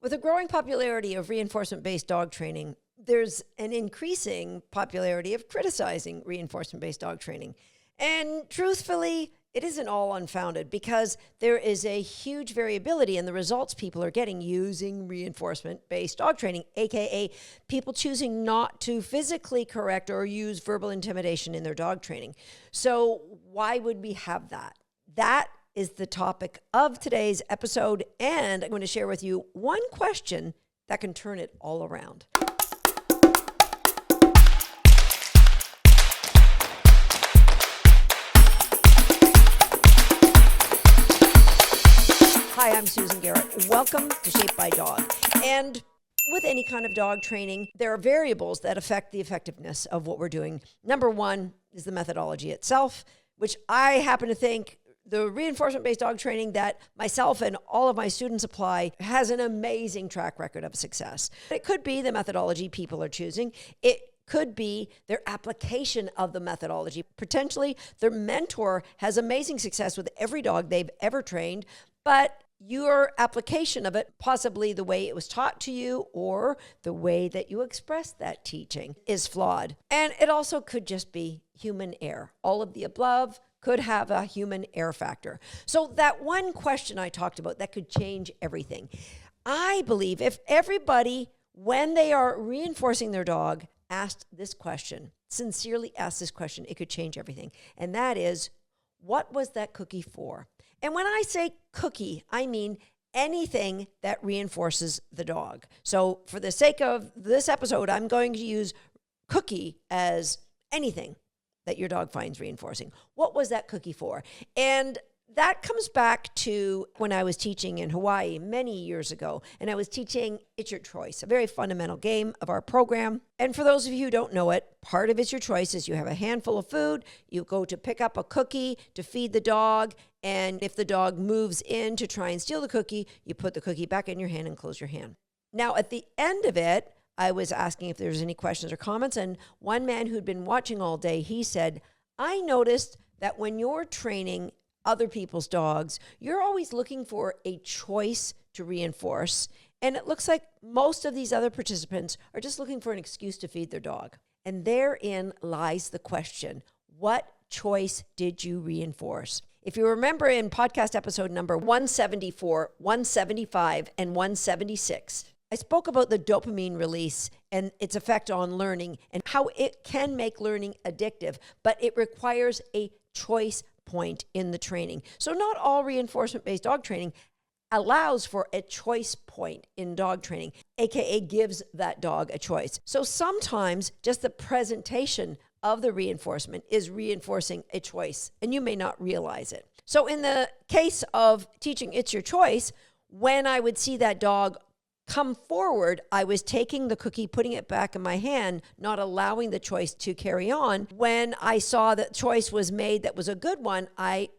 With a growing popularity of reinforcement-based dog training, there's an increasing popularity of criticizing reinforcement-based dog training. And truthfully, it isn't all unfounded because there is a huge variability in the results people are getting using reinforcement-based dog training, aka people choosing not to physically correct or use verbal intimidation in their dog training. So why would we have that? That is the topic of today's episode, and I'm going to share with you one question that can turn it all around. Hi, I'm Susan Garrett. Welcome to Shaped by Dog. And with any kind of dog training, there are variables that affect the effectiveness of what we're doing. Number one is the methodology itself, which I happen to think the reinforcement-based dog training that myself and all of my students apply has an amazing track record of success. It could be the methodology people are choosing. It could be their application of the methodology. Potentially, their mentor has amazing success with every dog they've ever trained, but your application of it, possibly the way it was taught to you or the way that you express that teaching, is flawed. And it also could just be human error. All of the above could have a human error factor. So that one question I talked about that could change everything. I believe if everybody, when they are reinforcing their dog, asked this question, sincerely asked this question, it could change everything. And that is, what was that cookie for? And when I say cookie, I mean anything that reinforces the dog. So for the sake of this episode, I'm going to use cookie as anything that your dog finds reinforcing. What was that cookie for? And that comes back to when I was teaching in Hawaii many years ago, and I was teaching It's Your Choice, a very fundamental game of our program. And for those of you who don't know it, part of It's Your Choice is you have a handful of food, you go to pick up a cookie to feed the dog, and if the dog moves in to try and steal the cookie, you put the cookie back in your hand and close your hand. Now, at the end of it, I was asking if there was any questions or comments, and one man who'd been watching all day, he said, I noticed that when you're training other people's dogs, you're always looking for a choice to reinforce, and it looks like most of these other participants are just looking for an excuse to feed their dog. And therein lies the question, what choice did you reinforce? If you remember in podcast episode number 174, 175, and 176, I spoke about the dopamine release and its effect on learning and how it can make learning addictive, but it requires a choice point in the training. So not all reinforcement-based dog training allows for a choice point in dog training, aka gives that dog a choice. So sometimes just the presentation of the reinforcement is reinforcing a choice, and you may not realize it. So in the case of teaching It's Your Choice, when I would see that dog come forward, I was taking the cookie, putting it back in my hand, not allowing the choice to carry on. When I saw that choice was made that was a good one, I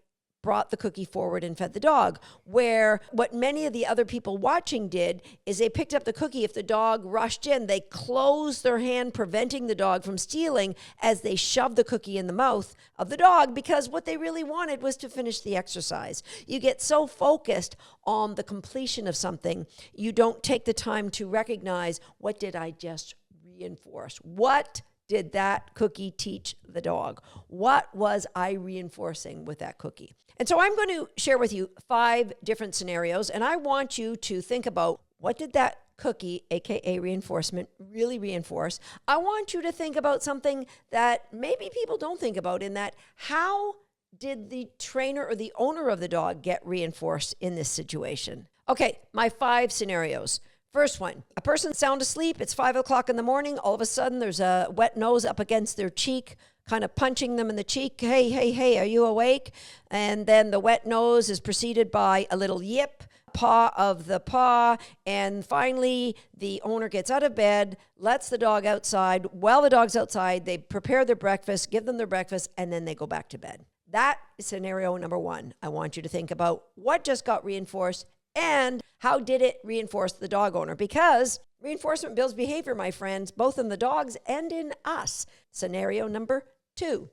brought the cookie forward and fed the dog. Where what many of the other people watching did is they picked up the cookie. If the dog rushed in, they closed their hand, preventing the dog from stealing as they shoved the cookie in the mouth of the dog, because what they really wanted was to finish the exercise. You get so focused on the completion of something, you don't take the time to recognize, what did I just reinforce? What did that cookie teach the dog? What was I reinforcing with that cookie? And so I'm going to share with you 5 different scenarios, and I want you to think about, what did that cookie, aka reinforcement, really reinforce? I want you to think about something that maybe people don't think about, in that, how did the trainer or the owner of the dog get reinforced in this situation? Okay, my 5 scenarios. First one, a person sound asleep, it's 5 o'clock in the morning, all of a sudden there's a wet nose up against their cheek, kind of punching them in the cheek. Hey, are you awake? And then the wet nose is preceded by a little yip, paw of the paw, and finally the owner gets out of bed, lets the dog outside. While the dog's outside, they prepare their breakfast, give them their breakfast, and then they go back to bed. That is scenario number 1. I want you to think about what just got reinforced and how did it reinforce the dog owner? Because reinforcement builds behavior, my friends, both in the dogs and in us. Scenario number 2.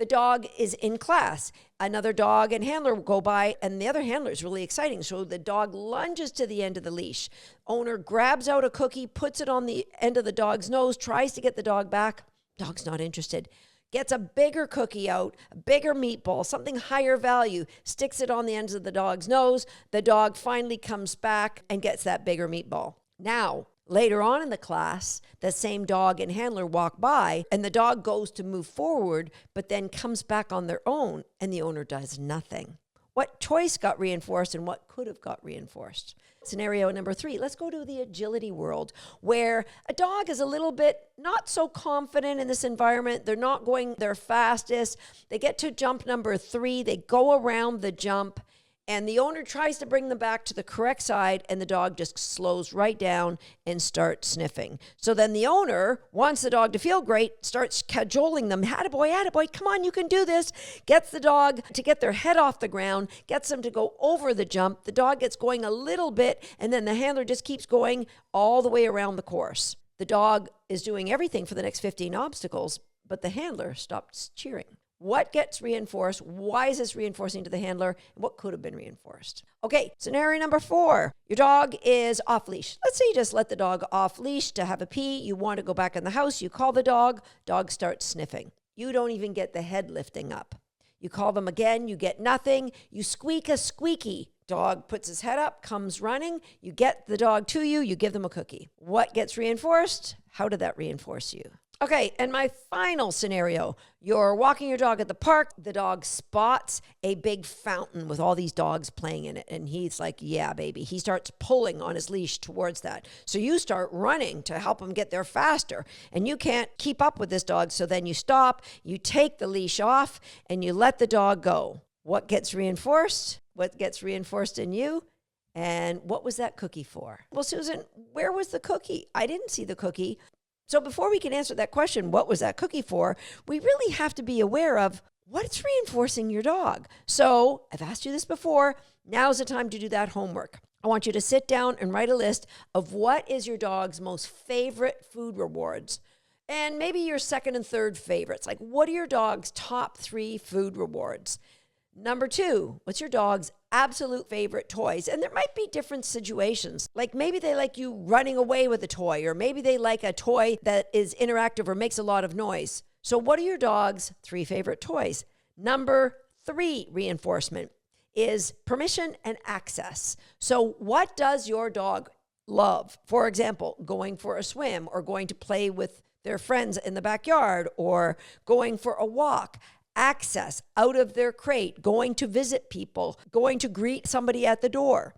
The dog is in class. Another dog and handler will go by, and the other handler is really exciting. So the dog lunges to the end of the leash. Owner grabs out a cookie, puts it on the end of the dog's nose, tries to get the dog back. Dog's not interested. Gets a bigger cookie out, a bigger meatball, something higher value, sticks it on the ends of the dog's nose. The dog finally comes back and gets that bigger meatball. Now, later on in the class, the same dog and handler walk by, and the dog goes to move forward, but then comes back on their own, and the owner does nothing. What choice got reinforced and what could have got reinforced? Scenario number 3, let's go to the agility world, where a dog is a little bit not so confident in this environment. They're not going their fastest. They get to jump number 3. They go around the jump, and the owner tries to bring them back to the correct side, and the dog just slows right down and starts sniffing. So then the owner wants the dog to feel great, starts cajoling them. Attaboy, come on, you can do this. Gets the dog to get their head off the ground, gets them to go over the jump. The dog gets going a little bit, and then the handler just keeps going all the way around the course. The dog is doing everything for the next 15 obstacles, but the handler stops cheering. What gets reinforced? Why is this reinforcing to the handler? And what could have been reinforced? Okay, scenario number 4. Your dog is off leash. Let's say you just let the dog off leash to have a pee. You want to go back in the house. You call the dog. Dog starts sniffing. You don't even get the head lifting up. You call them again. You get nothing. You squeak a squeaky. Dog puts his head up, comes running. You get the dog to you. You give them a cookie. What gets reinforced? How did that reinforce you? Okay, and my final scenario, you're walking your dog at the park, the dog spots a big fountain with all these dogs playing in it, and he's like, yeah, baby. He starts pulling on his leash towards that. So you start running to help him get there faster, and you can't keep up with this dog, so then you stop, you take the leash off, and you let the dog go. What gets reinforced? What gets reinforced in you? And what was that cookie for? Well, Susan, where was the cookie? I didn't see the cookie. So before we can answer that question, what was that cookie for, we really have to be aware of what's reinforcing your dog. So I've asked you this before. Now's the time to do that homework. I want you to sit down and write a list of what is your dog's most favorite food rewards. And maybe your second and third favorites. Like, what are your dog's top 3 food rewards? Number 2, what's your dog's absolute favorite toys? And there might be different situations. Like maybe they like you running away with a toy, or maybe they like a toy that is interactive or makes a lot of noise. So what are your dog's 3 favorite toys? Number 3 reinforcement is permission and access. So what does your dog love? For example, going for a swim, or going to play with their friends in the backyard, or going for a walk. Access, out of their crate, going to visit people, going to greet somebody at the door.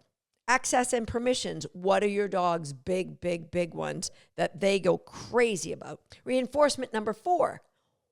Access and permissions. What are your dog's big ones that they go crazy about? Reinforcement number 4.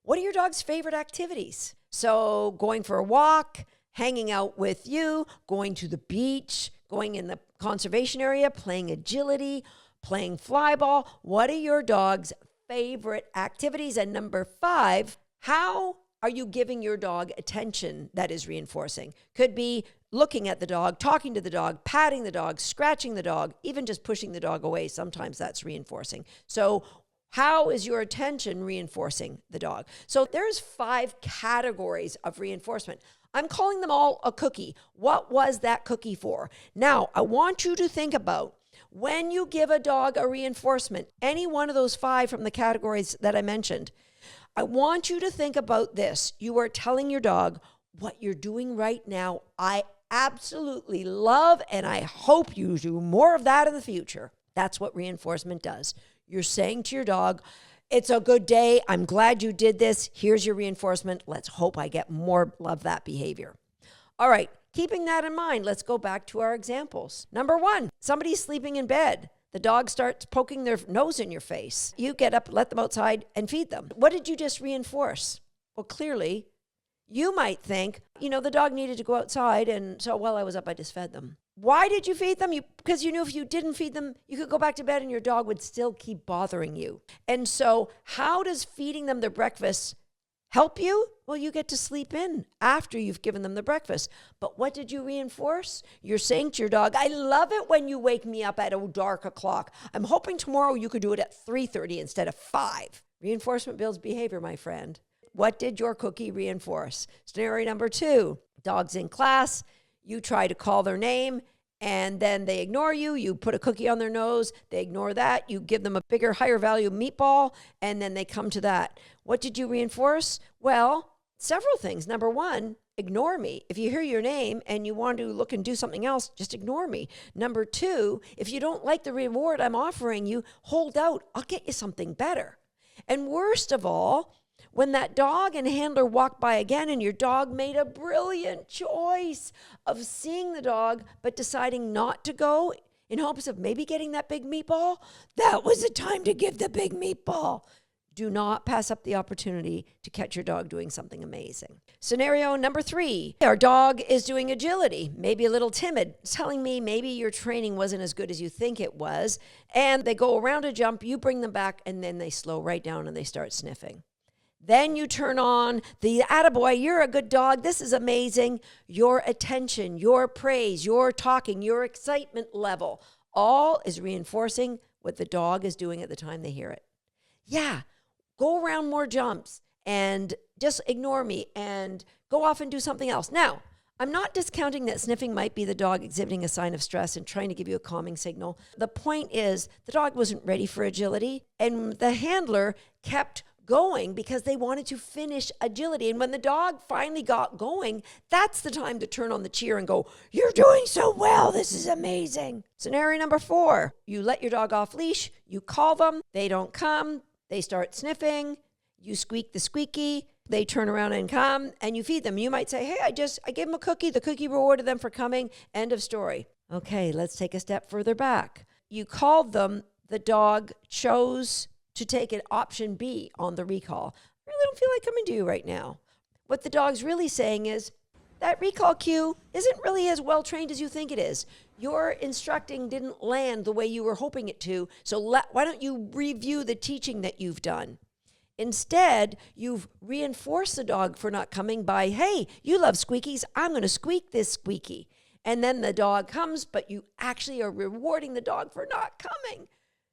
What are your dog's favorite activities? So going for a walk, hanging out with you, going to the beach, going in the conservation area, playing agility, playing fly ball. What are your dog's favorite activities? And number 5, how are you giving your dog attention that is reinforcing? Could be looking at the dog, talking to the dog, patting the dog, scratching the dog, even just pushing the dog away. Sometimes that's reinforcing. So how is your attention reinforcing the dog? So there's 5 categories of reinforcement. I'm calling them all a cookie. What was that cookie for? Now, I want you to think about when you give a dog a reinforcement, any one of those 5 from the categories that I mentioned, I want you to think about this. You are telling your dog, what you're doing right now, I absolutely love, and I hope you do more of that in the future. That's what reinforcement does. You're saying to your dog, it's a good day. I'm glad you did this. Here's your reinforcement. Let's hope I get more of that behavior. All right, keeping that in mind, let's go back to our examples. Number 1, somebody's sleeping in bed. The dog starts poking their nose in your face. You get up, let them outside, and feed them. What did you just reinforce? Well, clearly, you might think, the dog needed to go outside, and so while I was up, I just fed them. Why did you feed them? Because you knew if you didn't feed them, you could go back to bed and your dog would still keep bothering you. And so how does feeding them their breakfast help you? Well, you get to sleep in after you've given them the breakfast. But what did you reinforce? You're saying to your dog, I love it when you wake me up at a dark o'clock. I'm hoping tomorrow you could do it at 3:30 instead of 5. Reinforcement builds behavior, my friend. What did your cookie reinforce? Scenario number 2, dog's in class. You try to call their name and then they ignore you. You put a cookie on their nose. They ignore that. You give them a bigger, higher value meatball, and then they come to that. What did you reinforce? Well, several things. Number 1, ignore me. If you hear your name and you want to look and do something else, just ignore me. Number 2, if you don't like the reward I'm offering you, hold out. I'll get you something better. And worst of all, when that dog and handler walked by again and your dog made a brilliant choice of seeing the dog but deciding not to go in hopes of maybe getting that big meatball, that was the time to give the big meatball. Do not pass up the opportunity to catch your dog doing something amazing. Scenario number 3, our dog is doing agility, maybe a little timid, telling me maybe your training wasn't as good as you think it was, and they go around a jump, you bring them back, and then they slow right down and they start sniffing. Then you turn on the attaboy, you're a good dog, this is amazing. Your attention, your praise, your talking, your excitement level, all is reinforcing what the dog is doing at the time they hear it. Yeah, go around more jumps and just ignore me and go off and do something else. Now, I'm not discounting that sniffing might be the dog exhibiting a sign of stress and trying to give you a calming signal. The point is the dog wasn't ready for agility and the handler kept going because they wanted to finish agility. And when the dog finally got going, that's the time to turn on the cheer and go, you're doing so well. This is amazing. Scenario number 4, you let your dog off leash, you call them, they don't come, they start sniffing, you squeak the squeaky, they turn around and come, and you feed them. You might say, hey, I gave them a cookie. The cookie rewarded them for coming. End of story. Okay, let's take a step further back. You called them. The dog chose to take an option B on the recall. I really don't feel like coming to you right now. What the dog's really saying is, that recall cue isn't really as well trained as you think it is. Your instructing didn't land the way you were hoping it to, so why don't you review the teaching that you've done? Instead, you've reinforced the dog for not coming by, hey, you love squeakies, I'm going to squeak this squeaky. And then the dog comes, but you actually are rewarding the dog for not coming.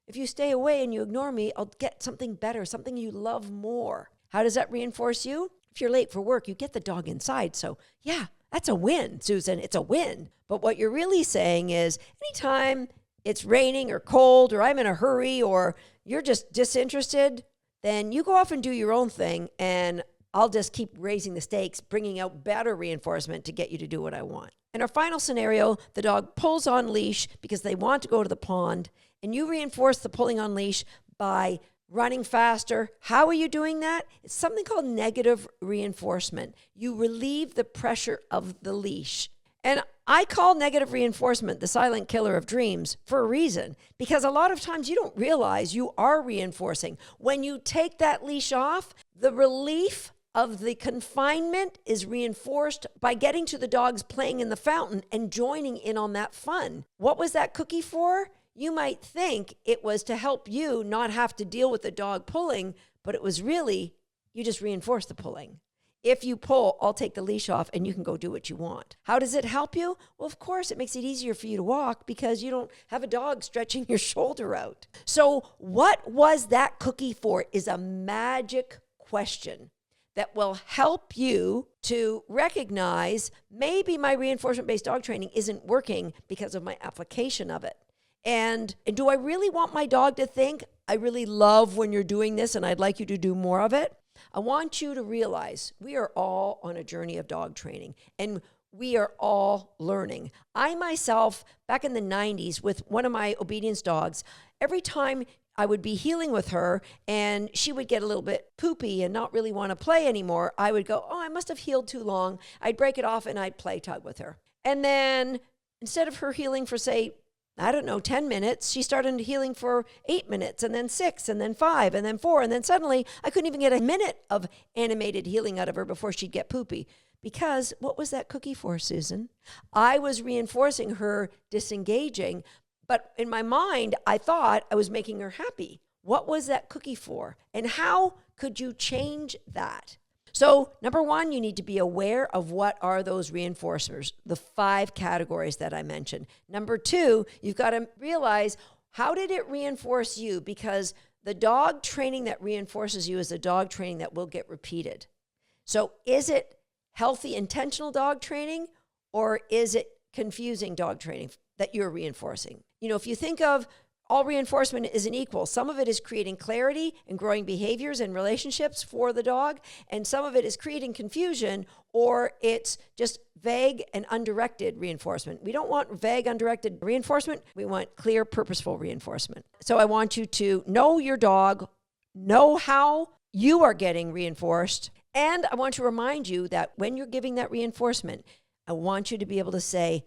If you stay away and you ignore me, I'll get something better, something you love more. How does that reinforce you? If you're late for work, you get the dog inside. So yeah, that's a win, Susan. It's a win. But what you're really saying is anytime it's raining or cold or I'm in a hurry or you're just disinterested, then you go off and do your own thing and I'll just keep raising the stakes, bringing out better reinforcement to get you to do what I want. In our final scenario, the dog pulls on leash because they want to go to the pond, and you reinforce the pulling on leash by running faster. How are you doing that? It's something called negative reinforcement. You relieve the pressure of the leash. And I call negative reinforcement the silent killer of dreams for a reason, because a lot of times you don't realize you are reinforcing. When you take that leash off, the relief of the confinement is reinforced by getting to the dogs playing in the fountain and joining in on that fun. What was that cookie for? You might think it was to help you not have to deal with the dog pulling, but it was really, you just reinforce the pulling. If you pull, I'll take the leash off and you can go do what you want. How does it help you? Well, of course, it makes it easier for you to walk because you don't have a dog stretching your shoulder out. So what was that cookie for is a magic question that will help you to recognize maybe my reinforcement-based dog training isn't working because of my application of it. And do I really want my dog to think, I really love when you're doing this and I'd like you to do more of it? I want you to realize we are all on a journey of dog training and we are all learning. I myself, back in the 90s with one of my obedience dogs, every time I would be healing with her and she would get a little bit poopy and not really want to play anymore, I would go, oh, I must have healed too long. I'd break it off and I'd play tug with her. And then instead of her healing for, say, 10 minutes, she started healing for 8 minutes and then 6 and then 5 and then 4. And then suddenly I couldn't even get a minute of animated healing out of her before she'd get poopy. Because what was that cookie for, Susan? I was reinforcing her disengaging, but in my mind, I thought I was making her happy. What was that cookie for? And how could you change that? So number one, you need to be aware of what are those reinforcers, the 5 categories that I mentioned. Number 2, you've got to realize, how did it reinforce you? Because The dog training that reinforces you is the dog training that will get repeated. So is it healthy, intentional dog training, or is it confusing dog training that you're reinforcing? You know, if you think of all reinforcement isn't equal. Some of it is creating clarity and growing behaviors and relationships for the dog, and some of it is creating confusion, or it's just vague and undirected reinforcement. We don't want vague, undirected reinforcement. We want clear, purposeful reinforcement. So I want you to know your dog, know how you are getting reinforced, and I want to remind you that when you're giving that reinforcement, I want you to be able to say,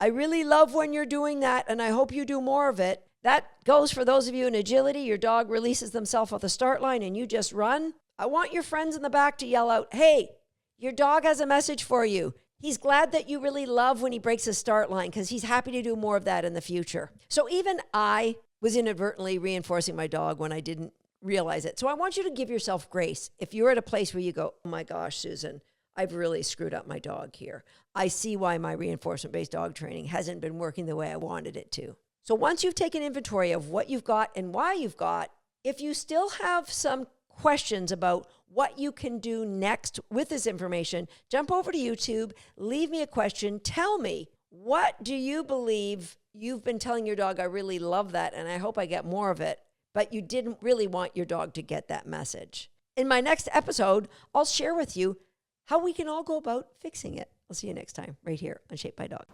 I really love when you're doing that, and I hope you do more of it. That goes for those of you in agility. Your dog releases themselves off the start line and you just run. I want your friends in the back to yell out, hey, your dog has a message for you. He's glad that you really love when he breaks the start line because he's happy to do more of that in the future. So even I was inadvertently reinforcing my dog when I didn't realize it. So I want you to give yourself grace. If you're at a place where you go, oh my gosh, Susan, I've really screwed up my dog here. I see why my reinforcement-based dog training hasn't been working the way I wanted it to. So once you've taken inventory of what you've got and why you've got, if you still have some questions about what you can do next with this information, jump over to YouTube, leave me a question, tell me, what do you believe you've been telling your dog, I really love that and I hope I get more of it, but you didn't really want your dog to get that message? In my next episode, I'll share with you how we can all go about fixing it. I'll see you next time right here on Shaped by Dog.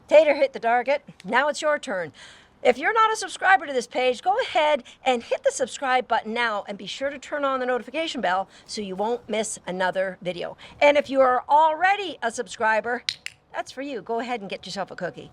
Tater hit the target. Now it's your turn. If you're not a subscriber to this page, go ahead and hit the subscribe button now and be sure to turn on the notification bell so you won't miss another video. And if you are already a subscriber, that's for you. Go ahead and get yourself a cookie.